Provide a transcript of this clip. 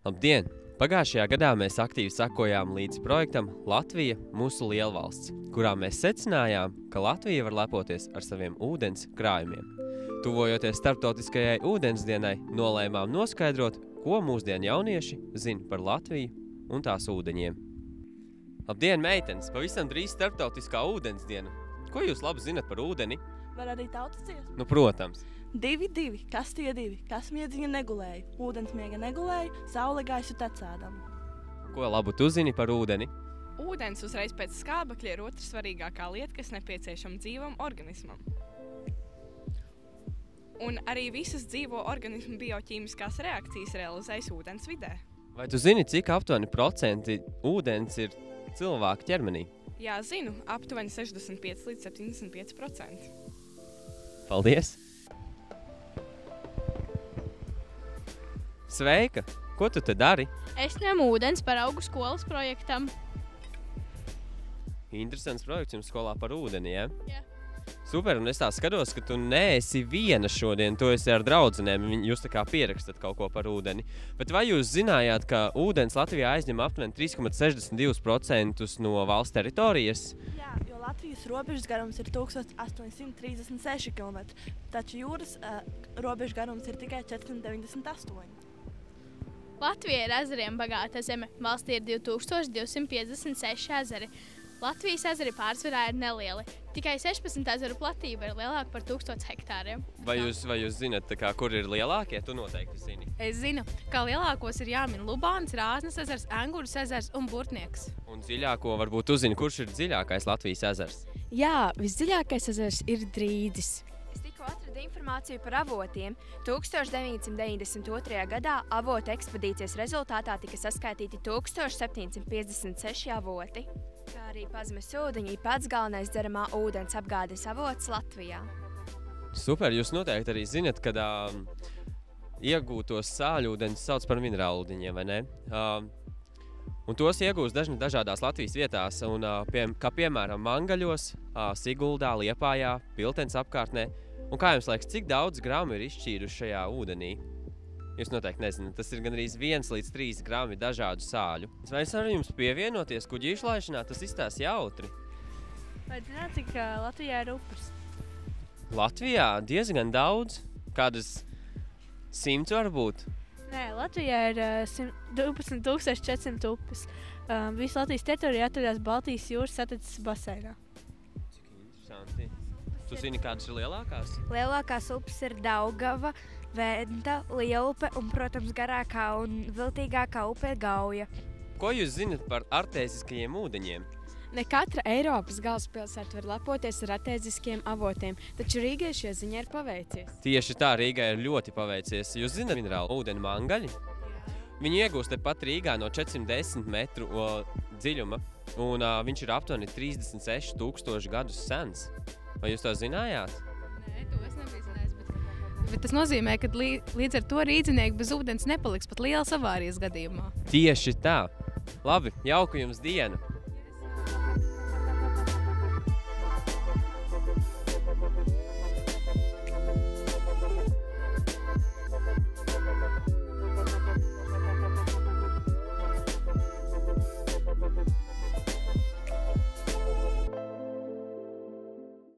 Labdien! Pagājušajā gadā mēs aktīvi sakojām līdz projektam Latvija – mūsu lielvalsts, kurā mēs secinājām, ka Latvija var lepoties ar saviem ūdens krājumiem. Tuvojoties starptautiskajai ūdensdienai, nolēmām noskaidrot, ko mūsdienu jaunieši zina par Latviju un tās ūdeņiem. Labdien, meitenes! Pavisam drīz starptautiskā ūdensdiena. Ko jūs labi zinat par ūdeni? Var arī tautas dziesmu. Nu, protams. 2, kas tie divi? Kas miedziņa negulēja? Ūdens miega negulēja, saule gaisu tecēdam. Ko labu tu zini par ūdeni? Ūdens uzreiz pēc skābekļa ir otra svarīgākā lieta, kas nepieciešama dzīvam organismam. Un arī visas dzīvo organismu bioķīmiskās reakcijas realizējas ūdens vidē. Vai tu zini, cik aptuveni procenti ūdens ir cilvēka ķermenī? Jā, zinu, aptuveni 65 līdz 75%. Paldies! Sveika! Ko tu te dari? Es ņemu ūdens paraugu skolas projektam. Interesants projekts jums skolā par ūdeni, ja? Jā. Super, un es tā skatos, ka tu neesi viena šodien, tu esi ar draudzenēm, jūs tā kā pierakstat kaut ko par ūdeni. Bet vai jūs zinājāt, ka ūdens Latvijā aizņem aptuveni 3,62% no valsts teritorijas? Jā, jo Latvijas robežas garums ir 1836 km, taču jūras robežas garums ir tikai 498. Latvija ir ezeriem bagāta zeme. Valstī ir 2256 ezeri. Latvijas ezeri pārsvarā ir nelieli. Tikai 16 ezeru platība ir lielāka par 1000 hektāriem. Vai jūs zinat, tā kā, kur ir lielākie? Tu noteikti zini. Es zinu, ka lielākos ir jāmin Lubāns, Rāznas ezers, Enguras ezers un Burtnieks. Un dziļāko varbūt tu zini, kurš ir dziļākais Latvijas ezers? Jā, visdziļākais ezers ir Drīdzis. Es tikko atradu informāciju par avotiem. 1992. gadā avotu ekspedīcijas rezultātā tika saskaitīti 1756 avoti. Kā arī Pazemes ūdeņi pats galvenais dzeramā ūdens apgādes avots Latvijā. Super, jūs noteikti arī zinat, kad iegūtos sāļūdeņus sauc par minerālūdeņiem, vai ne? Un tos iegūst dažādās Latvijas vietās, un, kā piemēram Mangaļos, Siguldā, Liepājā, Piltens apkārtnē. Un kā jums liekas, cik daudz gramu ir izšķīruši šajā ūdenī? Jūs noteikti nezināt, tas ir gandrīz 1 līdz 3 grami dažādu sāļu. Vai es varu jums pievienoties kuģi izlaišanā? Tas izstās jautri. Vai zināt, cik Latvijā ir upes? Latvijā diezgan daudz, kādas 100 varbūt. Nē, Latvijā ir 12,400 upes. Visa Latvijas teritorija atrodas Baltijas jūras satiksmes baseinā. Cik interesanti. Tu zini, kādas ir lielākās? Lielākās upes ir Daugava, Venta, Lielupe un, protams, garākā un viltīgākā upe ir Gauja. Ko jūs zinat par artēziskajiem ūdeņiem? Ne katra Eiropas galvaspilsēta var lepoties ar artēziskiem avotiem, taču Rīgai šie ziņā ir paveicies. Tieši tā, Rīgai ir ļoti paveicies. Jūs zināt minerālu ūdeni Mangaļi? Viņu iegūst tepat Rīgā no 410 metru dziļuma, un viņš ir aptuveni 36 000 gadus sens. Vai jūs to zinājāt? Nē, to es nebiju zinājis, bet tas nozīmē, ka līdz ar to rīdzinieki bez ūdens nepaliks pat lielas avārijas gadījumā. Tieši tā. Labi, jauku jums dienu!